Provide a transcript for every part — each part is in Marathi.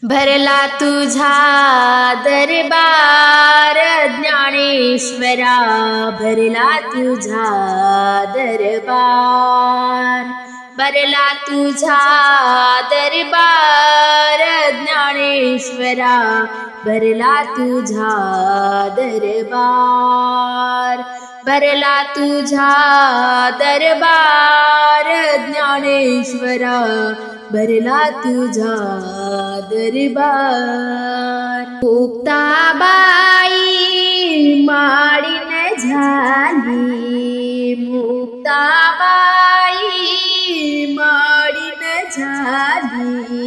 भरला तुझा दरबार ज्ञानेश्वरा, भरला तुझा दरबार, भरला तुझा दरबार ज्ञानेश्वरा, भरला तुझा दरबार, भरला तुझा दरबार ज्ञानेश्वरा, भरला तुझा दरबार. मुक्ताबाई माडीन झाली, मुक्ताबाई माडीन झाली,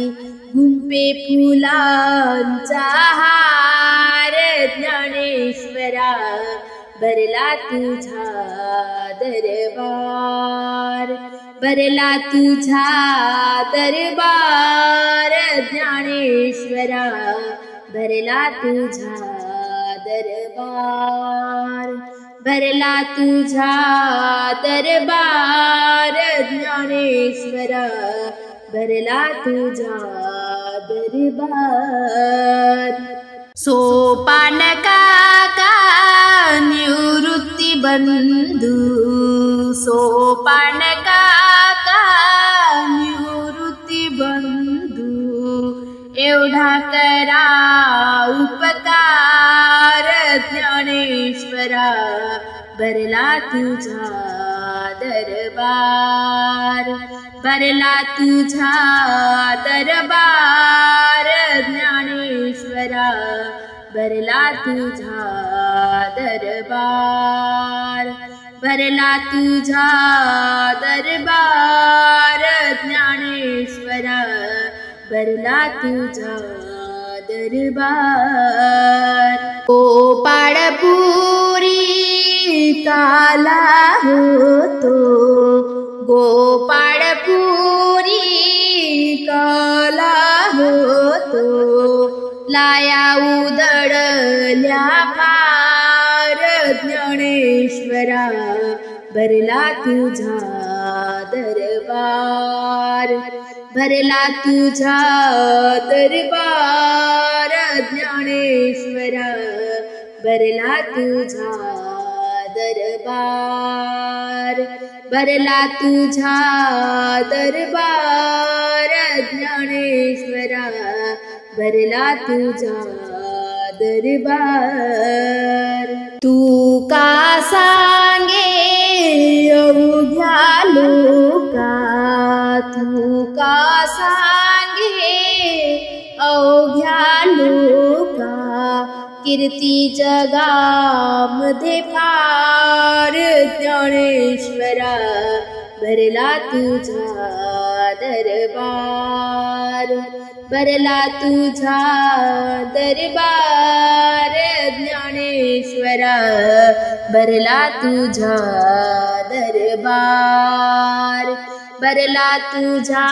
गुंफे फुलांचा हार ज्ञानेश्वरा, भरला तुझा दरबार, भरला तुझा दरबार ज्ञानेश्वरा, भरला तुझा दरबार, भरला तुझा दरबार ज्ञानेश्वरा, भरला तुझा दरबार. सोपान काका निवृत्ती बंधू, सोपान काका निवृत्ती बंधू, एवढा करा उपकार ज्ञानेश्वरा, भरला तुझा दरबार, भरला तुझा दरबार ज्ञानेश्वरा, भरला तुझा दरबार, भरला तुझा दरबार ज्ञानेश्वरा, भरला तुझा दरबार. गोपाळपुरी काला होतो, गोपाळपुरी काला होतो, लाया उधळल्या फार ज्ञानेश्वरा, भरला तुझा दरबार, भरला तुझा दरबार ज्ञानेश्वरा, भरला तुझा दरबार, भरला तुझा दरबार ज्ञानेश्वरा, भरला तुझा दरबार. तू का सांगे अवघ्या लोका, तू का सांगे अवघ्या लोका, कीर्ती जगामध्ये फार ज्ञानेश्वरा, भरला तुझा दरबार, भरला तुझा दरबार ज्ञानेश्वरा, भरला तुझा दरबार, भरला तुझा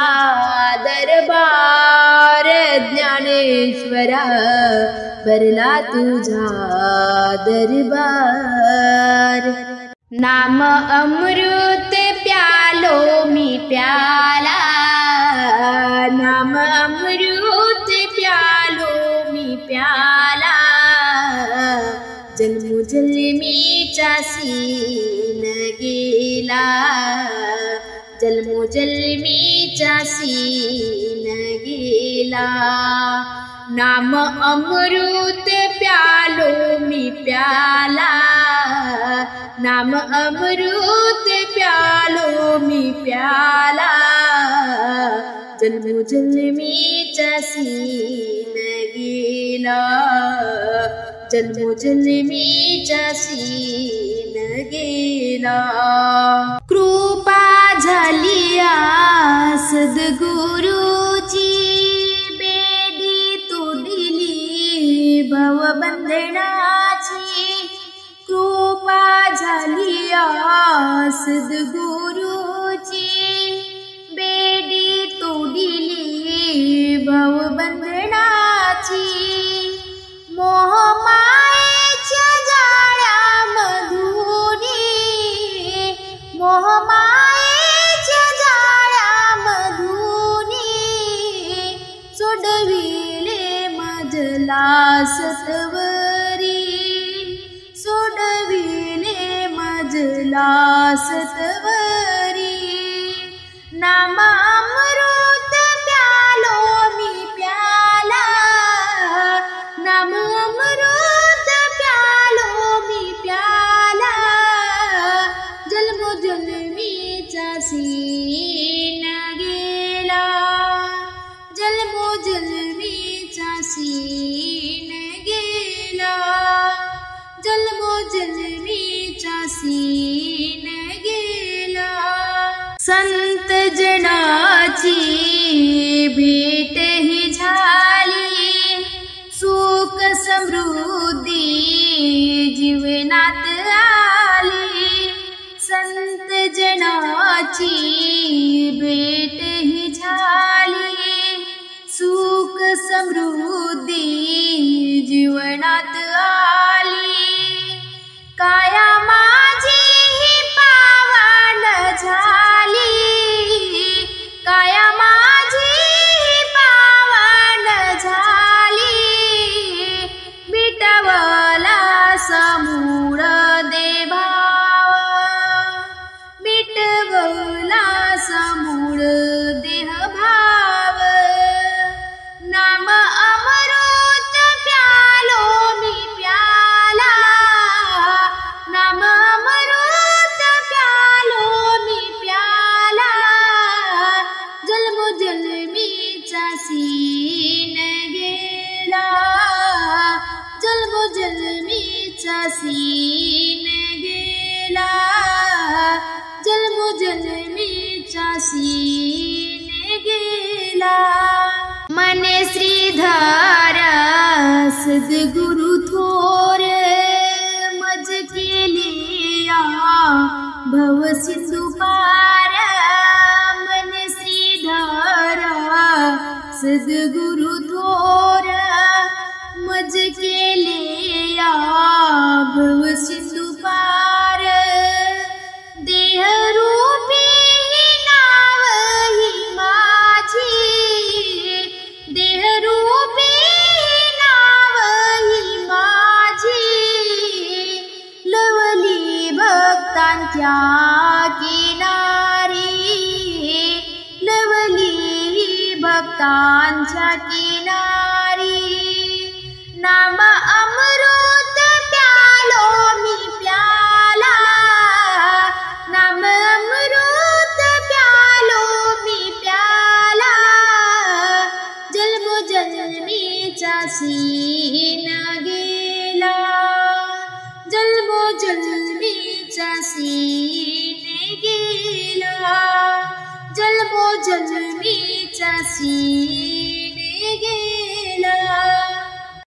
दरबार ज्ञानेश्वरा, भरला तुझा दरबार. नाम अमृत प्यालो मी प्याला, नाम अमृत प्यालो मी प्याला, जन्मोजन्मीचा सीन गेला, जन्मोजन्मीचा सीन गेला. नाम अमृत प्यालो मी प्याला, नाम अमृत प्यालो मी प्याला, जन्मोजन्मीचा सीन गेला, जन्मोजन्मीचा सीन गेला. कृपा झाली सद्गुरूची, बेडी तोडली भवबंधनाची, कृपा झाली सद्गुरूची, बेडी तोडली भवबंधनाची. मोहमायेच्या जाळ्यामधुनी, मोहमायेच्या जाळ्यामधुनी, सोडविले मजला सतवरी सोडविले मजला सतवरी नामामृत प्यालो मी प्याला नामामृत प्यालो मी प्याला जन्मोजन्मीचा सीन गेला जन्मोजन्मीचा सीन गेला जन्मोजन्मीचा सीन गेला संत जनाची भेट ही झाली सुख समृद्धी जीवनात आली संत जनाची भेट ही झाली सुख समृद्धी जीवनात आली काया माझी ही पावन झाली काया माझी ही पावन झाली मिटवला समूळ देहभाव मिटवला समूळ देहभाव नाम अमृत प्यालो मी प्याला नाम अमृत प्यालो मी प्याला जन्मोजन्मीचा सीन गेला जन्मोजन्मीचा सीन गेला जन्मोजन्मीचा सीन गेला मने श्रीधर सद्गुरु थोर मज केलिया भव सिंधू पार मने श्रीधर सद्गुरु थोर मज केलिया भव सिंधू पार देह रूपी नाव ही माझी देहरूपी नाव ही माझी लवली भक्तांच्या किनारी लवली भक्तांच्या किनारी नाम अमृत प्यालो मी प्याला नाम अमृत प्यालो मी प्याला जन्मोजन्मीचा सीन गेला जन्मोजन्मीचा सीन गेला जन्मोजन्मीचा सीन गेला